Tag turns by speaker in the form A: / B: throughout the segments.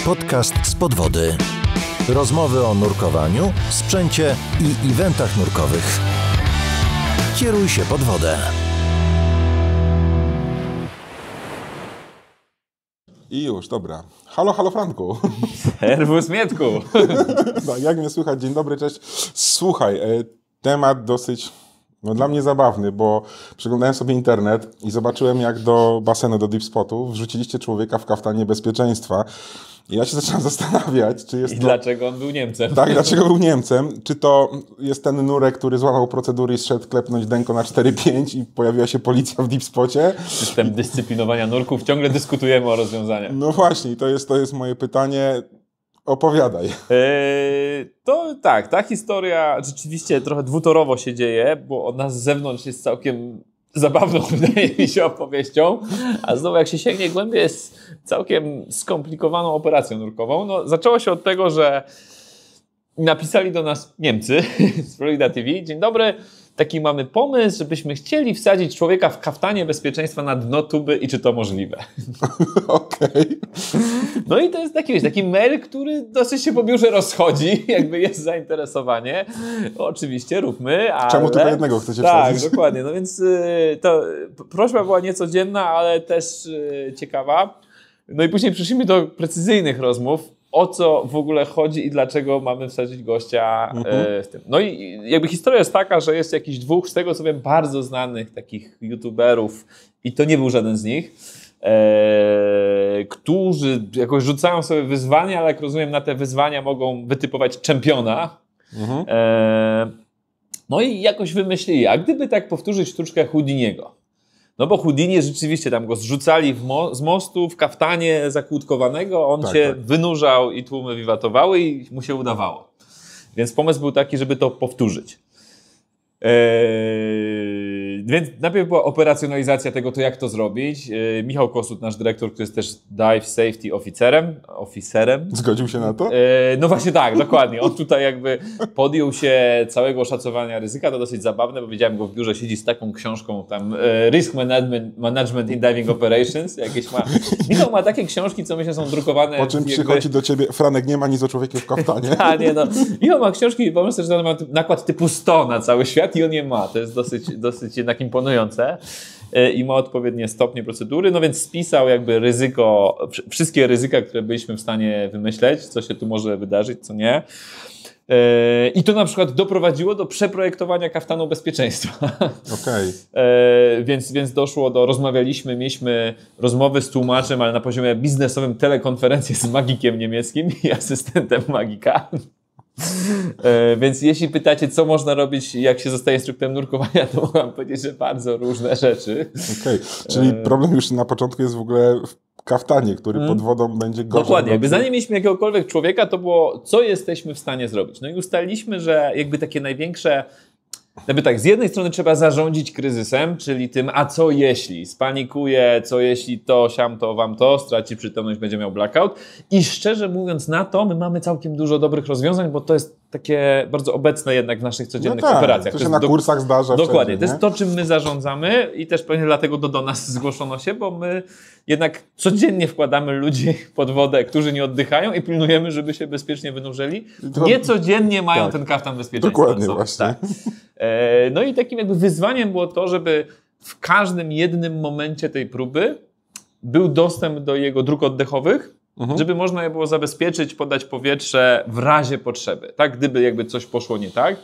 A: Podcast z podwody. Rozmowy o nurkowaniu, sprzęcie i eventach nurkowych. Kieruj się pod wodę.
B: I już, dobra. Halo Franku.
C: Serwus Mietku.
B: No, jak mnie słychać? Dzień dobry, cześć. Słuchaj, temat dosyć dla mnie zabawny, bo przeglądałem sobie internet i zobaczyłem, jak do basenu, do deep spotu wrzuciliście człowieka w kaftanie bezpieczeństwa. I ja się zacząłem zastanawiać, czy jest
C: dlaczego on był Niemcem.
B: Tak, dlaczego był Niemcem? Czy to jest ten nurek, który złamał procedury i zszedł klepnąć denko na 4-5 i pojawiła się policja w deep spocie?
C: System dyscyplinowania nurków. Ciągle dyskutujemy o rozwiązaniach.
B: No właśnie, to jest moje pytanie. Opowiadaj.
C: To tak, ta historia rzeczywiście trochę dwutorowo się dzieje, bo od nas z zewnątrz jest całkiem zabawną, wydaje mi się, opowieścią, a znowu jak się sięgnie głębiej, jest całkiem skomplikowaną operacją nurkową. No, zaczęło się od tego, że napisali do nas Niemcy z Florida TV. Dzień dobry, taki mamy pomysł, żebyśmy chcieli wsadzić człowieka w kaftanie bezpieczeństwa na dno tuby i czy to możliwe.
B: Okej.
C: No i to jest taki mail, który dosyć się po biurze rozchodzi, jakby jest zainteresowanie. Oczywiście, róbmy, ale...
B: Czemu tylko jednego chcecie
C: Tak,
B: wsadzić?
C: dokładnie. No więc to prośba była niecodzienna, ale też ciekawa. No i później przyszliśmy do precyzyjnych rozmów, o co w ogóle chodzi i dlaczego mamy wsadzić gościa w tym. No i jakby historia jest taka, że jest jakiś dwóch, z tego co wiem, bardzo znanych takich youtuberów i to nie był żaden z nich, którzy jakoś rzucają sobie wyzwania, ale jak rozumiem, na te wyzwania mogą wytypować czempiona. No i jakoś wymyślili, a gdyby tak powtórzyć sztuczkę Houdiniego? No bo Houdini rzeczywiście tam go zrzucali z mostu w kaftanie zakłódkowanego, on się wynurzał i tłumy wiwatowały i mu się udawało. Więc pomysł był taki, żeby to powtórzyć. Więc najpierw była operacjonalizacja tego, to jak to zrobić. Michał Kosut, nasz dyrektor, który jest też Dive Safety Officerem.
B: Zgodził się na to?
C: No właśnie tak, dokładnie. On tutaj jakby podjął się całego oszacowania ryzyka. To dosyć zabawne, bo widziałem go w biurze, siedzi z taką książką tam Risk Management in Diving Operations. Jakieś ma. Michał ma takie książki, co myślę są drukowane.
B: Po czym przychodzi do ciebie, Franek, nie ma nic o człowieku w kaftanie.
C: Michał ma książki, pomyślę, że ma nakład typu 100 na cały świat i on je ma. To jest dosyć jednak imponujące i ma odpowiednie stopnie procedury, no więc spisał jakby ryzyko, wszystkie ryzyka, które byliśmy w stanie wymyśleć, co się tu może wydarzyć, co nie. I to na przykład doprowadziło do przeprojektowania kaftanu bezpieczeństwa.
B: Okej.
C: Więc doszło mieliśmy rozmowy z tłumaczem, ale na poziomie biznesowym, telekonferencję z magikiem niemieckim i asystentem magika. Więc jeśli pytacie, co można robić, jak się zostaje instruktorem nurkowania, to mogę powiedzieć, że bardzo różne rzeczy.
B: Okej. Czyli problem już na początku jest w ogóle w kaftanie, który pod wodą będzie gorzej.
C: Dokładnie. Jakby zanim mieliśmy jakiegokolwiek człowieka, to było, co jesteśmy w stanie zrobić. No i ustaliliśmy, że jakby takie największe... Jakby tak, z jednej strony trzeba zarządzić kryzysem, czyli tym, a co jeśli spanikuje, co jeśli to, siam to, wam to, straci przytomność, będzie miał blackout. I szczerze mówiąc na to, my mamy całkiem dużo dobrych rozwiązań, bo to jest takie bardzo obecne jednak w naszych codziennych operacjach.
B: To się na kursach zdarza.
C: Dokładnie,
B: wszędzie,
C: to jest to, czym my zarządzamy i też pewnie dlatego do nas zgłoszono się, bo my jednak codziennie wkładamy ludzi pod wodę, którzy nie oddychają i pilnujemy, żeby się bezpiecznie wynurzyli. Nie codziennie mają ten kaftan bezpieczeństwa.
B: Dokładnie, właśnie.
C: Tak. No i takim jakby wyzwaniem było to, żeby w każdym jednym momencie tej próby był dostęp do jego dróg oddechowych, żeby można je było zabezpieczyć, podać powietrze w razie potrzeby, tak? Gdyby jakby coś poszło nie tak.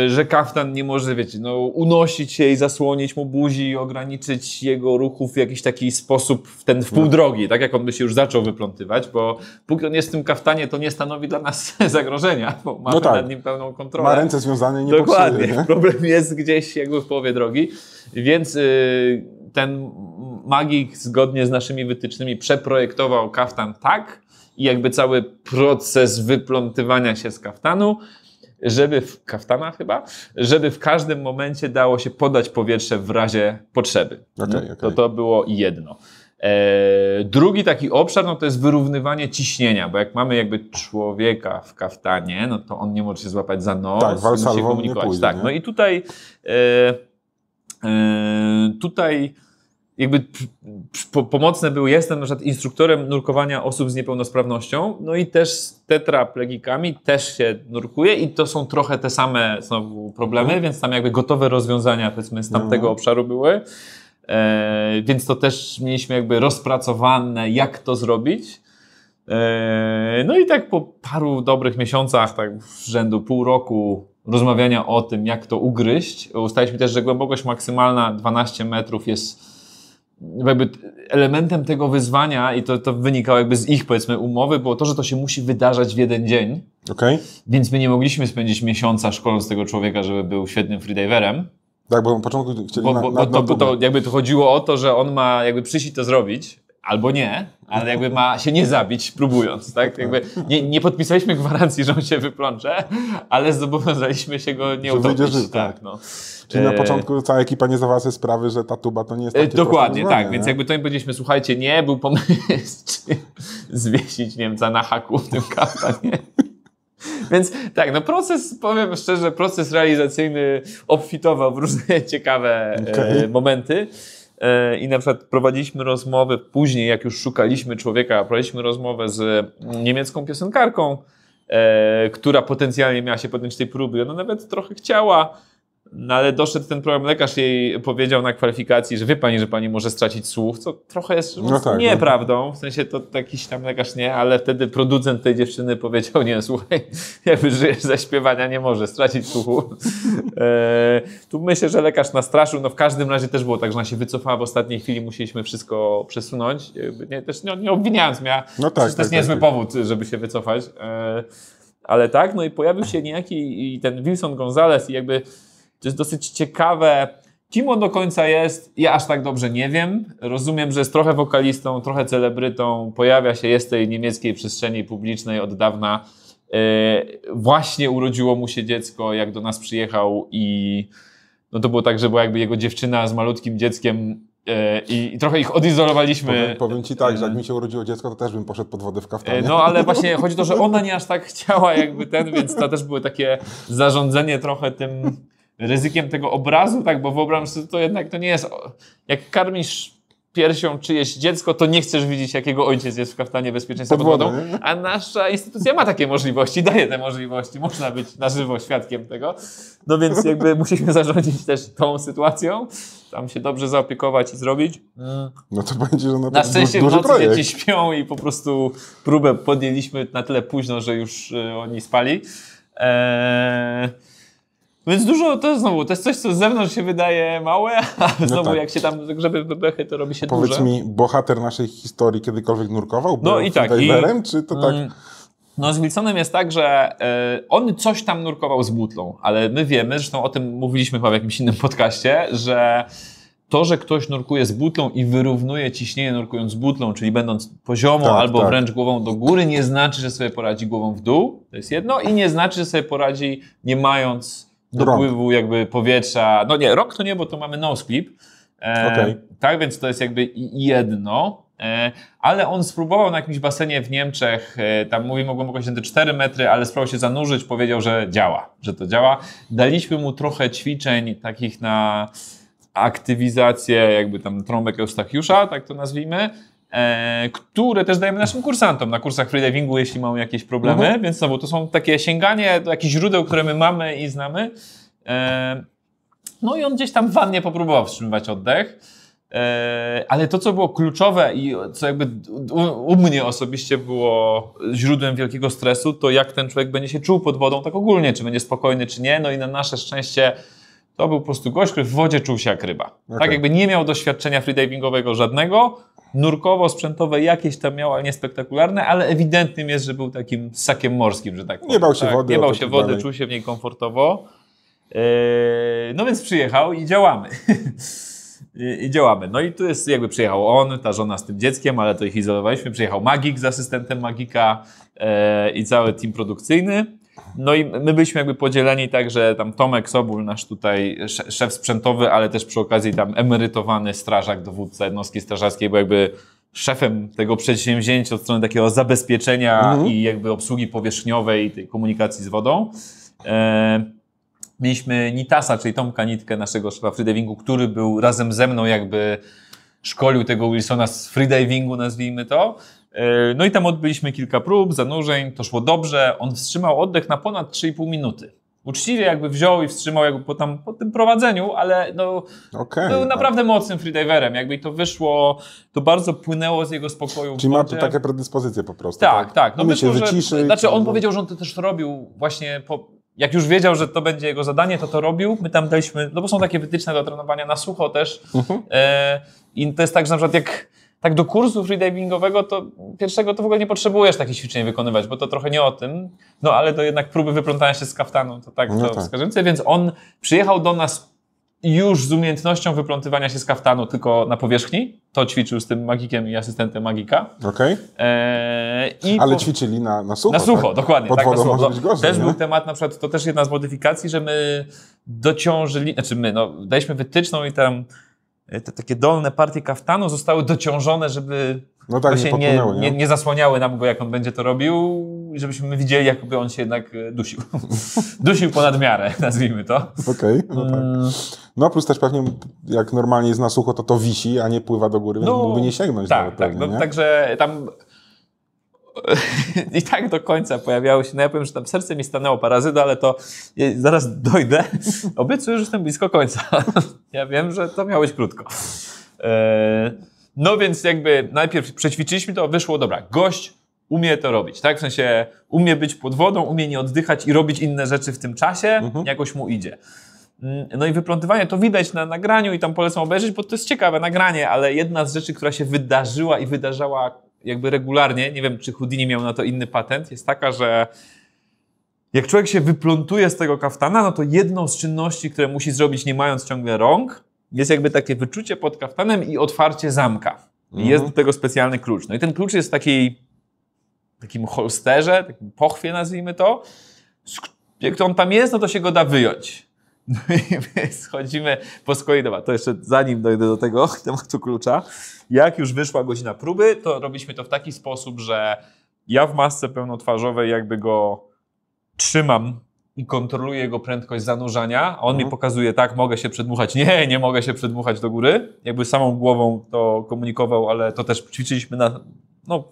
C: Że kaftan nie może, wiecie, unosić się i zasłonić mu buzi, ograniczyć jego ruchów w jakiś taki sposób w pół drogi, tak jak on by się już zaczął wyplątywać, bo póki on jest w tym kaftanie, to nie stanowi dla nas zagrożenia, bo mamy nad nim pełną kontrolę.
B: Ma ręce związane i nie
C: Dokładnie.
B: popsuje, nie?
C: Problem jest gdzieś jakby w połowie drogi, więc ten magik zgodnie z naszymi wytycznymi przeprojektował kaftan tak i jakby cały proces wyplątywania się z kaftanu, żeby w każdym momencie dało się podać powietrze w razie potrzeby. To było jedno. Drugi taki obszar, to jest wyrównywanie ciśnienia, bo jak mamy jakby człowieka w kaftanie, no to on nie może się złapać za nos,
B: tak,
C: musi się komunikować.
B: Nie pójdzie,
C: tak,
B: nie?
C: no i tutaj jakby pomocne były, jestem na przykład instruktorem nurkowania osób z niepełnosprawnością, no i też z tetraplegikami też się nurkuje i to są trochę te same znowu problemy, więc tam jakby gotowe rozwiązania powiedzmy z tamtego obszaru były, więc to też mieliśmy jakby rozpracowane, jak to zrobić. No i tak po paru dobrych miesiącach, tak rzędu pół roku rozmawiania o tym, jak to ugryźć, ustaliliśmy też, że głębokość maksymalna 12 metrów jest jakby elementem tego wyzwania i to wynikało jakby z ich, powiedzmy, umowy, było to, że to się musi wydarzać w jeden dzień.
B: Okay.
C: Więc my nie mogliśmy spędzić miesiąca szkoląc tego człowieka, żeby był świetnym freediverem.
B: Tak, bo na początku chcieli
C: to jakby to chodziło o to, że on ma jakby przyjść i to zrobić, albo nie, ale jakby ma się nie zabić próbując, tak? Jakby nie podpisaliśmy gwarancji, że on się wyplącze, ale zobowiązaliśmy się go nie utopić. Tak, no.
B: Czyli na początku cała ekipa nie zdawała sobie sprawy, że ta tuba to nie jest takie
C: dokładnie, tak.
B: Nie?
C: Więc jakby to im powiedzieliśmy, słuchajcie, nie, był pomysł, czy zwiesić Niemca na haku w tym kaftanie. Więc tak, no proces, powiem szczerze, proces realizacyjny obfitował w różne ciekawe momenty. I na przykład prowadziliśmy rozmowy później, jak już szukaliśmy człowieka, prowadziliśmy rozmowę z niemiecką piosenkarką, która potencjalnie miała się podjąć tej próby. Ona nawet trochę chciała, no ale doszedł ten problem, lekarz jej powiedział na kwalifikacji, że wie pani, że pani może stracić słuch, co trochę jest nieprawdą, w sensie to jakiś tam lekarz nie, ale wtedy producent tej dziewczyny powiedział, nie, słuchaj, jakby żyjesz ze śpiewania, nie może stracić słuchu. Tu myślę, że lekarz nastraszył, no w każdym razie też było tak, że ona się wycofała w ostatniej chwili, musieliśmy wszystko przesunąć, też nie obwiniając mnie, to jest niezły powód, żeby się wycofać, ale tak, no i pojawił się niejaki i ten Wilson Gonzalez i jakby to jest dosyć ciekawe. Kim on do końca jest? Ja aż tak dobrze nie wiem. Rozumiem, że jest trochę wokalistą, trochę celebrytą. Pojawia się, jest w tej niemieckiej przestrzeni publicznej od dawna. Właśnie urodziło mu się dziecko, jak do nas przyjechał i no to było tak, że była jakby jego dziewczyna z malutkim dzieckiem i trochę ich odizolowaliśmy.
B: Powiem ci tak, że jak mi się urodziło dziecko, to też bym poszedł pod wodę w kaftanie.
C: No ale właśnie chodzi o to, że ona nie aż tak chciała jakby więc to też było takie zarządzanie trochę tym ryzykiem tego obrazu, tak, bo wyobraź sobie, to jednak to nie jest, jak karmisz piersią czyjeś dziecko, to nie chcesz widzieć, jakiego ojciec jest w kaftanie bezpieczeństwa pod wodą, a nasza instytucja ma takie możliwości, daje te możliwości, można być na żywo świadkiem tego, no więc jakby musieliśmy zarządzić też tą sytuacją, tam się dobrze zaopiekować i zrobić.
B: No to będzie, że
C: na szczęście w nocy dzieci śpią i po prostu próbę podjęliśmy na tyle późno, że już oni spali. Więc dużo, to jest coś, co z zewnątrz się wydaje małe, a znowu jak się tam grzebie w bebechy, to robi się duże.
B: Powiedz mi, bohater naszej historii kiedykolwiek nurkował?
C: No i tak.
B: Czy to tak?
C: No z Wilsonem jest tak, że on coś tam nurkował z butlą, ale my wiemy, zresztą o tym mówiliśmy chyba w jakimś innym podcaście, że to, że ktoś nurkuje z butlą i wyrównuje ciśnienie nurkując z butlą, czyli będąc poziomo albo wręcz głową do góry, nie znaczy, że sobie poradzi głową w dół, to jest jedno, i nie znaczy, że sobie poradzi nie mając dopływu jakby powietrza. No nie, rąk to nie, bo to mamy nose clip. Tak, więc to jest jakby jedno. Ale on spróbował na jakimś basenie w Niemczech, tam mówi, mogło głębokość 4 metry, ale spróbował się zanurzyć, powiedział, że to działa. Daliśmy mu trochę ćwiczeń takich na aktywizację jakby tam trąbek Eustachiusza, tak to nazwijmy, które też dajemy naszym kursantom na kursach freedivingu, jeśli mają jakieś problemy, więc znowu to są takie sięganie do jakichś źródeł, które my mamy i znamy. No i on gdzieś tam w wannie popróbował wstrzymywać oddech, ale to, co było kluczowe i co jakby u mnie osobiście było źródłem wielkiego stresu, to jak ten człowiek będzie się czuł pod wodą tak ogólnie, czy będzie spokojny, czy nie. No i na nasze szczęście to był po prostu gość, który w wodzie czuł się jak ryba. Tak jakby nie miał doświadczenia freedivingowego żadnego, nurkowo, sprzętowe jakieś tam miał, ale niespektakularne, ale ewidentnym jest, że był takim ssakiem morskim, że tak powiem.
B: Nie bał się wody.
C: Nie bał się wody, czuł się w niej komfortowo. No więc przyjechał i działamy. I działamy. No i tu jest, jakby przyjechał on, ta żona z tym dzieckiem, ale to ich izolowaliśmy. Przyjechał magik z asystentem magika i cały team produkcyjny. No i my byliśmy jakby podzieleni tak, że tam Tomek Sobul, nasz tutaj szef sprzętowy, ale też przy okazji tam emerytowany strażak, dowódca jednostki strażackiej, był jakby szefem tego przedsięwzięcia od strony takiego zabezpieczenia i jakby obsługi powierzchniowej, tej komunikacji z wodą. Mieliśmy Nitasa, czyli Tomka Nitkę, naszego szefa freedivingu, który był razem ze mną jakby szkolił tego Wilsona z freedivingu, nazwijmy to. No i tam odbyliśmy kilka prób, zanurzeń, to szło dobrze. On wstrzymał oddech na ponad 3,5 minuty. Uczciwie jakby wziął i wstrzymał jakby po tym prowadzeniu, ale no, był naprawdę mocnym freediverem. Jakby to wyszło, to bardzo płynęło z jego spokoju.
B: Czyli ma tu takie predyspozycje po prostu.
C: Tak.
B: No wyszło, się wyciszy.
C: Znaczy on powiedział, że on to też robił właśnie jak już wiedział, że to będzie jego zadanie, to robił. My tam daliśmy, no bo są takie wytyczne do trenowania na sucho też. I to jest tak, że na przykład jak tak do kursu freedivingowego, to pierwszego to w ogóle nie potrzebujesz takich ćwiczeń wykonywać, bo to trochę nie o tym. No ale do jednak próby wyplątania się z kaftanu, to tak to wskazujące. Więc on przyjechał do nas już z umiejętnością wyplątywania się z kaftanu tylko na powierzchni. To ćwiczył z tym magikiem i asystentem magika.
B: Okej. Ale ćwiczyli na sucho.
C: Na sucho, tak? Dokładnie.
B: Pod wodą może być gorzej,
C: też był temat, na przykład, to też jedna z modyfikacji, że my dociążyli, daliśmy wytyczną i tam te takie dolne partie kaftanu zostały dociążone, żeby właśnie nie zasłaniały nam go, jak on będzie to robił, i żebyśmy widzieli, jakby on się jednak dusił. Dusił ponad miarę, nazwijmy to.
B: Okej, no tak. No plus też pewnie, jak normalnie jest na sucho, to wisi, a nie pływa do góry, więc mógłby nie sięgnąć.
C: Tak. Także tam i tak do końca pojawiały się, no ja powiem, że tam serce mi stanęło parę razy, ale to zaraz dojdę. Obiecuję, że jestem blisko końca. Ja wiem, że to miało być krótko. No więc jakby najpierw przećwiczyliśmy to, wyszło, dobra, gość umie to robić, tak? W sensie umie być pod wodą, umie nie oddychać i robić inne rzeczy w tym czasie, jakoś mu idzie. No i wyplątywanie to widać na nagraniu i tam polecam obejrzeć, bo to jest ciekawe nagranie, ale jedna z rzeczy, która się wydarzyła i wydarzała jakby regularnie, nie wiem, czy Houdini miał na to inny patent, jest taka, że jak człowiek się wyplątuje z tego kaftana, no to jedną z czynności, które musi zrobić, nie mając ciągle rąk, jest jakby takie wyczucie pod kaftanem i otwarcie zamka. I jest do tego specjalny klucz. No i ten klucz jest w takim holsterze, takim pochwie, nazwijmy to. Jak on tam jest, no to się go da wyjąć. No i my schodzimy po skoi. Dobra, to jeszcze zanim dojdę do tego tematu klucza. Jak już wyszła godzina próby, to robiliśmy to w taki sposób, że ja w masce pełnotwarzowej jakby go trzymam i kontroluję jego prędkość zanurzania, a on mi pokazuje, tak, mogę się przedmuchać. Nie mogę się przedmuchać do góry. Jakby samą głową to komunikował, ale to też ćwiczyliśmy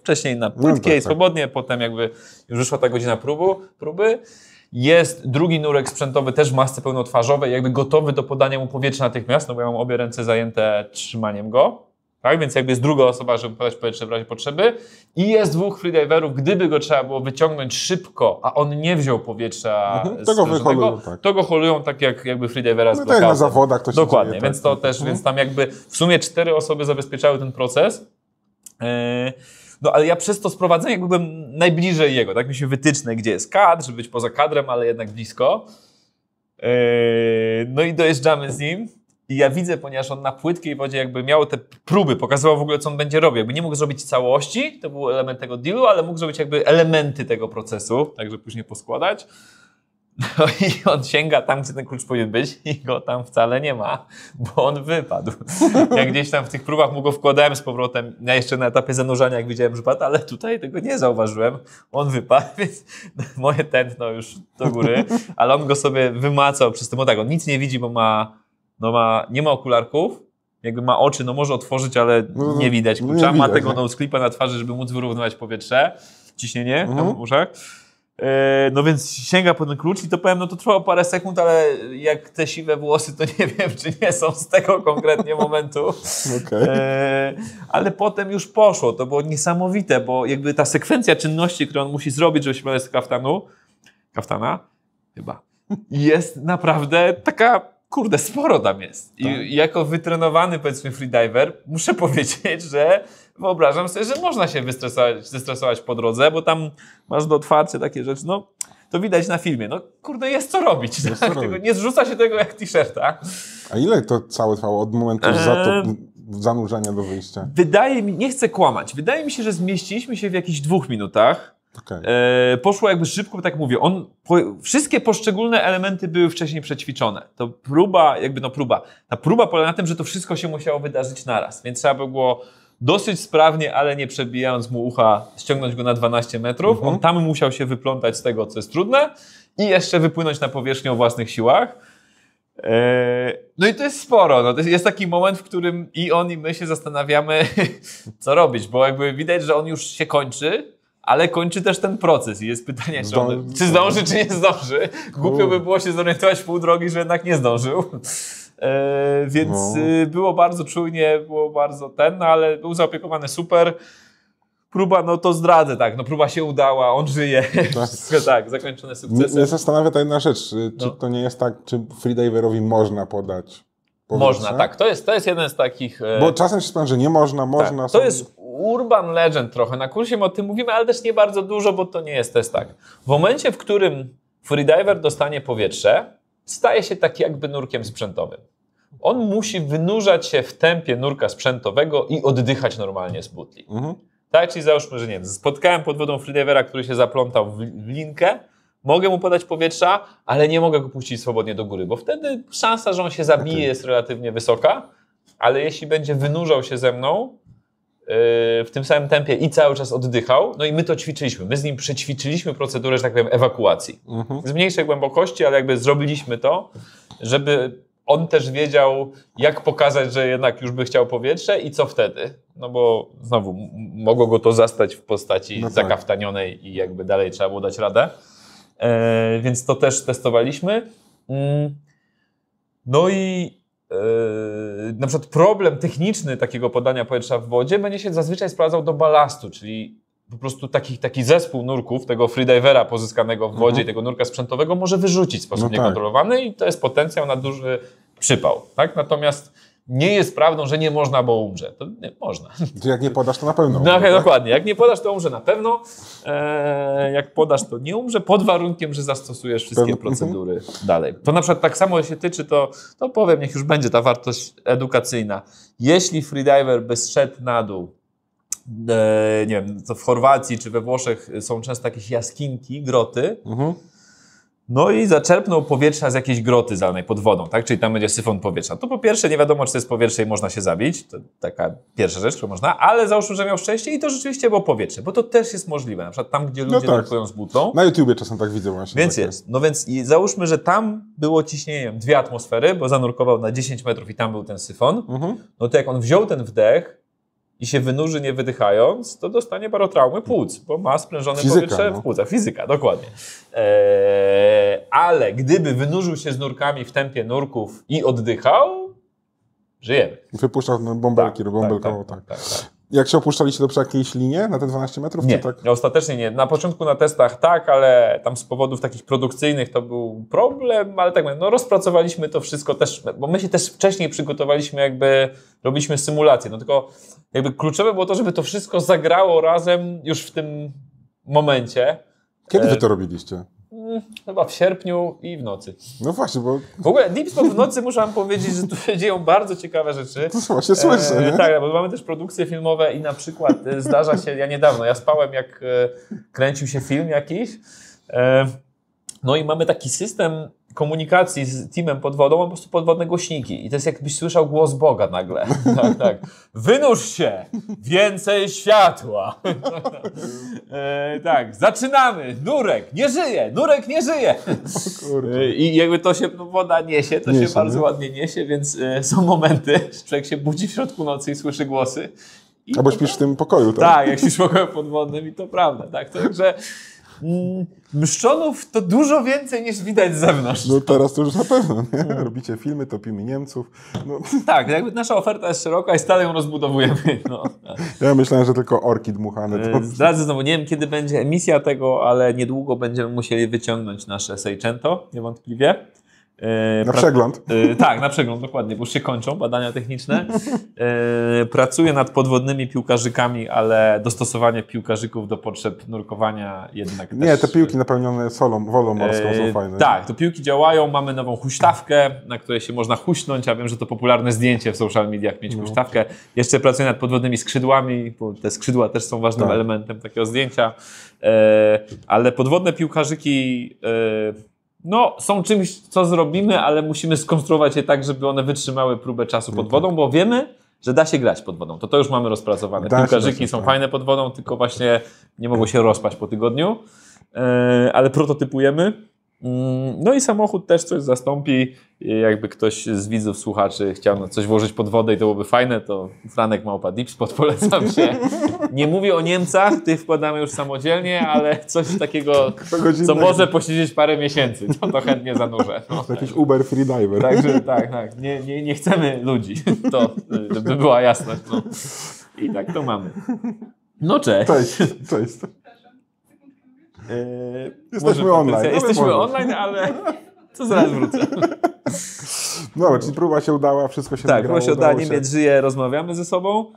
C: wcześniej na płytkiej, swobodnie, potem jakby już wyszła ta godzina próby. Jest drugi nurek sprzętowy też w masce pełnotwarzowej, jakby gotowy do podania mu powietrza natychmiast, no bo ja mam obie ręce zajęte trzymaniem go. Tak, więc jakby jest druga osoba, żeby podać powietrze w razie potrzeby. I jest dwóch freediverów, gdyby go trzeba było wyciągnąć szybko, a on nie wziął powietrza to go holują tak jak jakby freedivera z
B: blackoutem. No tak, na zawodach to się
C: dokładnie,
B: dzieje,
C: więc to też, więc tam jakby w sumie 4 osoby zabezpieczały ten proces. No ale ja przez to sprowadzenie jakby byłem najbliżej jego, tak? Mieliśmy wytyczne, gdzie jest kadr, żeby być poza kadrem, ale jednak blisko. No i dojeżdżamy z nim. I ja widzę, ponieważ on na płytkiej wodzie jakby miał te próby, pokazywał w ogóle, co on będzie robił. Jakby nie mógł zrobić całości, to był element tego dealu, ale mógł zrobić jakby elementy tego procesu, tak żeby później poskładać. No i on sięga tam, gdzie ten klucz powinien być i go tam wcale nie ma, bo on wypadł. Ja gdzieś tam w tych próbach mu go wkładałem z powrotem, ja jeszcze na etapie zanurzania, jak widziałem, że padł, ale tutaj tego nie zauważyłem. On wypadł, więc moje tętno już do góry, ale on go sobie wymacał przez to, bo tak, on nic nie widzi, bo nie ma okularków, jakby ma oczy, no może otworzyć, ale nie widać klucza. Ma tego noseclipa na twarzy, żeby móc wyrównywać powietrze, ciśnienie w uszach. No więc sięga po ten klucz i to powiem, no to trwało parę sekund, ale jak te siwe włosy, to nie wiem, czy nie są z tego konkretnie momentu. Ale potem już poszło, to było niesamowite, bo jakby ta sekwencja czynności, które on musi zrobić, żeby się wybrać z kaftana, chyba, jest naprawdę taka, kurde, sporo tam jest. I jako wytrenowany, powiedzmy, freediver, muszę powiedzieć, że wyobrażam sobie, że można się zestresować po drodze, bo tam masz do otwarcia takie rzeczy, no to widać na filmie. No kurde, jest co robić. Nie zrzuca się tego jak t-shirta.
B: A ile to całe trwało od momentu zanurzenia do wyjścia?
C: Nie chcę kłamać, wydaje mi się, że zmieściliśmy się w jakichś 2 minutach. Poszło jakby szybko, tak mówię. Wszystkie poszczególne elementy były wcześniej przećwiczone. To ta próba polega na tym, że to wszystko się musiało wydarzyć naraz, więc trzeba było dosyć sprawnie, ale nie przebijając mu ucha, ściągnąć go na 12 metrów. On tam musiał się wyplątać z tego, co jest trudne i jeszcze wypłynąć na powierzchnię o własnych siłach. No i to jest sporo. No, to jest taki moment, w którym i on, i my się zastanawiamy, co robić, bo jakby widać, że on już się kończy, ale kończy też ten proces i jest pytanie, czy zdąży, czy nie zdąży. Głupio by było się zorientować w pół drogi, że jednak nie zdążył. Więc było bardzo czujnie, było bardzo ale był zaopiekowany super. Próba, no to zdradzę, tak, no próba się udała, on żyje, wszystko tak, zakończone sukcesem.
B: Mnie zastanawia ta jedna rzecz, czy to nie jest tak, czy freediverowi można podać powietrze?
C: Można, tak, to jest jeden z takich...
B: Bo czasem się sprawdza, że nie można, można...
C: Tak, to jest urban legend trochę, na kursie o tym mówimy, ale też nie bardzo dużo, bo to nie jest też tak. W momencie, w którym freediver dostanie powietrze, staje się tak jakby nurkiem sprzętowym. On musi wynurzać się w tempie nurka sprzętowego i oddychać normalnie z butli. Tak, czyli załóżmy, że nie wiem, spotkałem pod wodą freedivera, który się zaplątał w linkę, mogę mu podać powietrza, ale nie mogę go puścić swobodnie do góry, bo wtedy szansa, że on się zabije jest relatywnie wysoka, ale jeśli będzie wynurzał się ze mną w tym samym tempie i cały czas oddychał, no i my to ćwiczyliśmy, my z nim przećwiczyliśmy procedurę, że tak powiem, ewakuacji. Z mniejszej głębokości, ale jakby zrobiliśmy to, żeby on też wiedział, jak pokazać, że jednak już by chciał powietrze i co wtedy. No bo znowu mogło go to zastać w postaci zakaftanionej i jakby dalej trzeba było dać radę. Więc to też testowaliśmy. No i na przykład problem techniczny takiego podania powietrza w wodzie będzie się zazwyczaj sprowadzał do balastu, czyli po prostu taki zespół nurków, tego freedivera pozyskanego w wodzie, tego nurka sprzętowego może wyrzucić w sposób niekontrolowany i to jest potencjał na duży przypał. Tak? Natomiast nie jest prawdą, że nie można, bo umrze. To nie można.
B: To jak nie podasz, to na pewno umrze.
C: No, tak? Dokładnie. Jak nie podasz, to umrze na pewno. Jak podasz, to nie umrze, pod warunkiem, że zastosujesz wszystkie procedury dalej. To na przykład tak samo się tyczy, to powiem, niech już będzie ta wartość edukacyjna. Jeśli freediver by zszedł na dół, nie wiem, to w Chorwacji czy we Włoszech są często jakieś jaskinki, groty, no i zaczerpnął powietrza z jakiejś groty zalanej pod wodą, tak? Czyli tam będzie syfon powietrza. To po pierwsze nie wiadomo, czy to jest powietrze i można się zabić, to taka pierwsza rzecz, którą można, ale załóżmy, że miał szczęście i to rzeczywiście było powietrze, bo to też jest możliwe, na przykład tam, gdzie ludzie nurkują z butlą.
B: Na YouTubie czasem tak widzę właśnie.
C: Więc jest. No więc załóżmy, że tam było ciśnienie 2 atmosfery, bo zanurkował na 10 metrów i tam był ten syfon, no to jak on wziął ten wdech i się wynurzy nie wydychając, to dostanie barotraumy płuc, bo ma sprężone powietrze w płucach. Fizyka, dokładnie. Ale gdyby wynurzył się z nurkami w tempie nurków i oddychał, żyjemy.
B: Wypuszczał bąbelki, bąbelkowo, tak. Jak się opuszczaliście to przy jakiejś linie na te 12 metrów?
C: Nie,
B: czy tak?
C: Ostatecznie nie. Na początku na testach tak, ale tam z powodów takich produkcyjnych to był problem, ale tak no rozpracowaliśmy to wszystko też, bo my się też wcześniej przygotowaliśmy, robiliśmy symulację, no tylko jakby kluczowe było to, żeby to wszystko zagrało razem już w tym momencie.
B: Kiedy wy to robiliście?
C: Chyba w sierpniu i w nocy.
B: No właśnie, bo...
C: W ogóle Deep Spot w nocy muszę wam powiedzieć, że tu się dzieją bardzo ciekawe rzeczy.
B: To właśnie słyszę, nie?
C: Tak, bo mamy też produkcje filmowe i na przykład zdarza się, ja spałem jak kręcił się film jakiś, no i mamy taki system komunikacji z teamem pod wodą, po prostu podwodne głośniki i to jest jakbyś słyszał głos Boga nagle. Tak. Wynurz się! Więcej światła! Tak, zaczynamy! Nurek nie żyje! I jakby to się woda niesie, to się bardzo ładnie niesie, więc są momenty, że człowiek się budzi w środku nocy i słyszy głosy.
B: Albo śpisz w tym pokoju, tak?
C: Tak, jak śpisz w pokoju podwodnym i to prawda, tak. Także mszczonów to dużo więcej niż widać z zewnątrz.
B: No teraz to już na pewno, nie? Robicie filmy, topimy Niemców. No.
C: Tak, jakby nasza oferta jest szeroka i stale ją rozbudowujemy. No.
B: Ja myślałem, że tylko orki dmuchane. To...
C: Zdradzę znowu, nie wiem kiedy będzie emisja tego, ale niedługo będziemy musieli wyciągnąć nasze Seicento, niewątpliwie.
B: Na przegląd?
C: Tak, na przegląd, dokładnie, bo już się kończą badania techniczne. Pracuję nad podwodnymi piłkarzykami, ale dostosowanie piłkarzyków do potrzeb nurkowania jednak też...
B: Nie, te piłki napełnione wolą morską są fajne.
C: Tak, to piłki działają, mamy nową huśtawkę, na której się można huśnąć, a wiem, że to popularne zdjęcie w social mediach mieć huśtawkę. Jeszcze pracuję nad podwodnymi skrzydłami, bo te skrzydła też są ważnym elementem takiego zdjęcia, ale podwodne piłkarzyki... No, są czymś, co zrobimy, ale musimy skonstruować je tak, żeby one wytrzymały próbę czasu pod wodą, bo wiemy, że da się grać pod wodą. To już mamy rozpracowane. Piłkarzyki są fajne pod wodą, tylko właśnie nie mogą się rozpaść po tygodniu, ale prototypujemy. No i samochód też coś zastąpi. Jakby ktoś z widzów, słuchaczy chciał coś włożyć pod wodę i to byłoby fajne, to Franek Małpa Deepspot, polecam się. Nie mówię o Niemcach, tych wkładamy już samodzielnie, ale coś takiego, co może posiedzieć parę miesięcy, to chętnie zanurzę. No,
B: jakiś Uber freediver.
C: Także tak. Nie chcemy ludzi, to by była jasność. No. I tak to mamy. No cześć.
B: Cześć. Jesteśmy online.
C: Jesteśmy online, ale to zaraz wrócę.
B: No, czyli próba się udała, wszystko się
C: nagrało.
B: Tak, próba
C: się udała, Niemiec żyje, rozmawiamy ze sobą.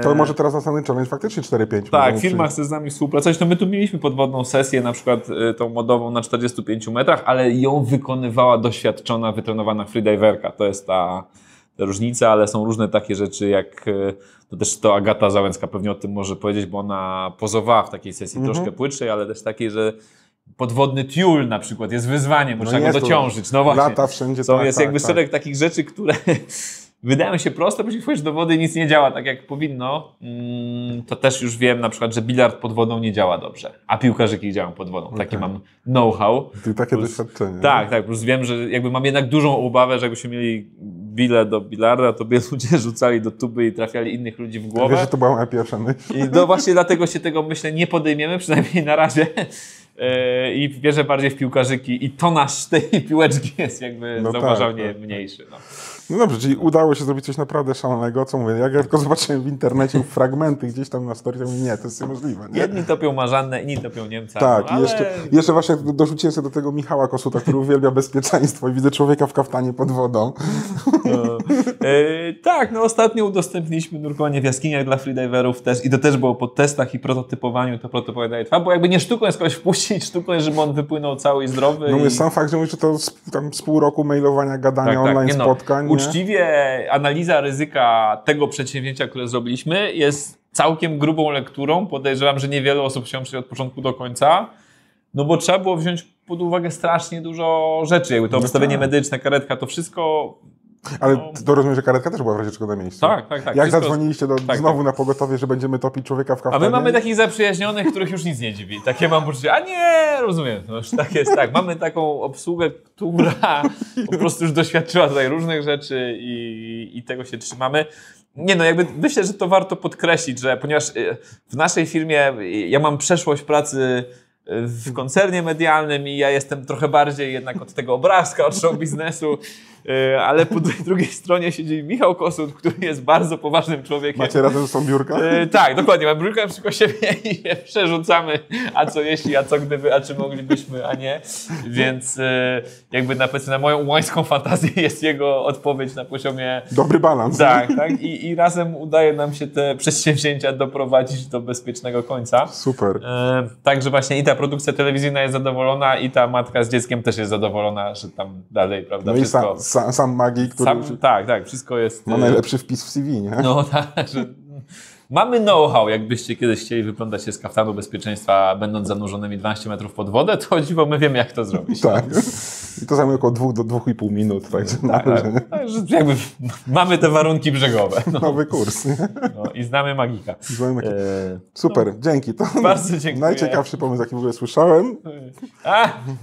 B: To może teraz następny challenge faktycznie 4-5.
C: Tak, firma chce z nami współpracować. No my tu mieliśmy podwodną sesję, na przykład tą modową na 45 metrach, ale ją wykonywała doświadczona, wytrenowana freediverka. To jest ta różnica, ale są różne takie rzeczy, jak to też to Agata Załęcka pewnie o tym może powiedzieć, bo ona pozowała w takiej sesji troszkę płytszej, ale też takiej, że podwodny tiul na przykład jest wyzwaniem, bo trzeba go dociążyć. No właśnie.
B: Lata wszędzie.
C: Jest jakby szereg takich rzeczy, które wydają się proste, bo jeśli wchodzisz do wody i nic nie działa tak jak powinno, to też już wiem na przykład, że bilard pod wodą nie działa dobrze, a piłkarzyki działają pod wodą. Takie mam know-how.
B: Takie doświadczenie.
C: Tak, plus wiem, że jakby mam jednak dużą obawę, że jakbyśmy mieli bile do bilarda, to by ludzie rzucali do tuby i trafiali innych ludzi w głowę.
B: Wiesz, że to była moja pierwsza myśl.
C: I no właśnie dlatego się tego, myślę, nie podejmiemy, przynajmniej na razie. I wierzę bardziej w piłkarzyki i tonaż tej piłeczki jest jakby zauważalnie mniejszy.
B: No dobrze, czyli udało się zrobić coś naprawdę szalonego, co mówię, jak ja tylko zobaczyłem w internecie fragmenty gdzieś tam na story, to mówię, nie, to jest niemożliwe. Nie?
C: Jedni topią Marzannę, inni topią Niemca.
B: Tak, no, ale... jeszcze właśnie dorzuciłem sobie do tego Michała Kosuta, który uwielbia bezpieczeństwo i widzę człowieka w kaftanie pod wodą.
C: Tak, ostatnio udostępniliśmy nurkowanie w jaskiniach dla freediverów też i to też było po testach i prototypowaniu, to prototypowanie trwa, bo jakby nie sztuką jest kogoś wpuścić, sztuką jest, żeby on wypłynął cały i zdrowy.
B: No jest sam fakt, że mówisz, że to tam z pół roku mailowania, gadania, online spotkań.
C: Uczciwie analiza ryzyka tego przedsięwzięcia, które zrobiliśmy, jest całkiem grubą lekturą. Podejrzewam, że niewiele osób się przyjdzie od początku do końca, no bo trzeba było wziąć pod uwagę strasznie dużo rzeczy, jakby to obstawienie medyczne, karetka, to wszystko.
B: Ale to rozumiem, że karetka też była w razie czego na miejscu.
C: Tak.
B: Jak
C: wszystko...
B: zadzwoniliście znowu na pogotowie, że będziemy topić człowieka w kaftanie?
C: A my mamy takich zaprzyjaźnionych, których już nic nie dziwi. Takie mam poczucie, a nie, rozumiem. No już tak jest, tak. Mamy taką obsługę, która po prostu już doświadczyła tutaj różnych rzeczy i tego się trzymamy. Nie no, jakby myślę, że to warto podkreślić, że ponieważ w naszej firmie ja mam przeszłość pracy w koncernie medialnym i ja jestem trochę bardziej jednak od tego obrazka, od show biznesu, ale po drugiej stronie siedzi Michał Kosut, który jest bardzo poważnym człowiekiem.
B: Macie razem są biurka?
C: Tak, dokładnie. Mam biurka przeciwko siebie i je przerzucamy, a co jeśli, a co gdyby, a czy moglibyśmy, a nie. Więc jakby na moją ułańską fantazję jest jego odpowiedź na poziomie...
B: Dobry balans.
C: Tak. I razem udaje nam się te przedsięwzięcia doprowadzić do bezpiecznego końca.
B: Super.
C: Także właśnie i ta produkcja telewizyjna jest zadowolona i ta matka z dzieckiem też jest zadowolona, że tam dalej, prawda,
B: no
C: wszystko...
B: i sam Magik, który...
C: Tak, wszystko jest...
B: Ma najlepszy wpis w CV, nie?
C: No tak, że mamy know-how, jakbyście kiedyś chcieli wyplątać się z kaftanu bezpieczeństwa, będąc zanurzonymi 12 metrów pod wodę, to dziwo, my wiemy, jak to zrobić.
B: Tak. I to zajmuje około 2 do 2,5 minut.
C: Także jakby mamy te warunki brzegowe.
B: Nowy kurs. Nie?
C: I znamy Magika.
B: Super, dzięki. To
C: bardzo dziękuję.
B: Najciekawszy pomysł, jaki w ogóle słyszałem.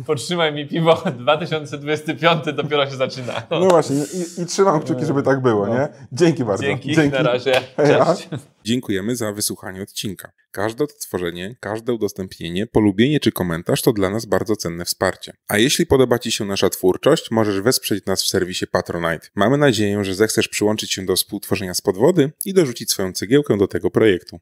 C: Podtrzymaj mi piwo, 2025 dopiero się zaczyna.
B: No właśnie, i trzymam kciuki, żeby tak było, nie? Dzięki bardzo.
C: Dzięki. Na razie. Cześć.
D: Dziękujemy za wysłuchanie odcinka. Każde odtworzenie, każde udostępnienie, polubienie czy komentarz to dla nas bardzo cenne wsparcie. A jeśli podoba Ci się nasza twórczość, możesz wesprzeć nas w serwisie Patronite. Mamy nadzieję, że zechcesz przyłączyć się do współtworzenia Spod Wody i dorzucić swoją cegiełkę do tego projektu.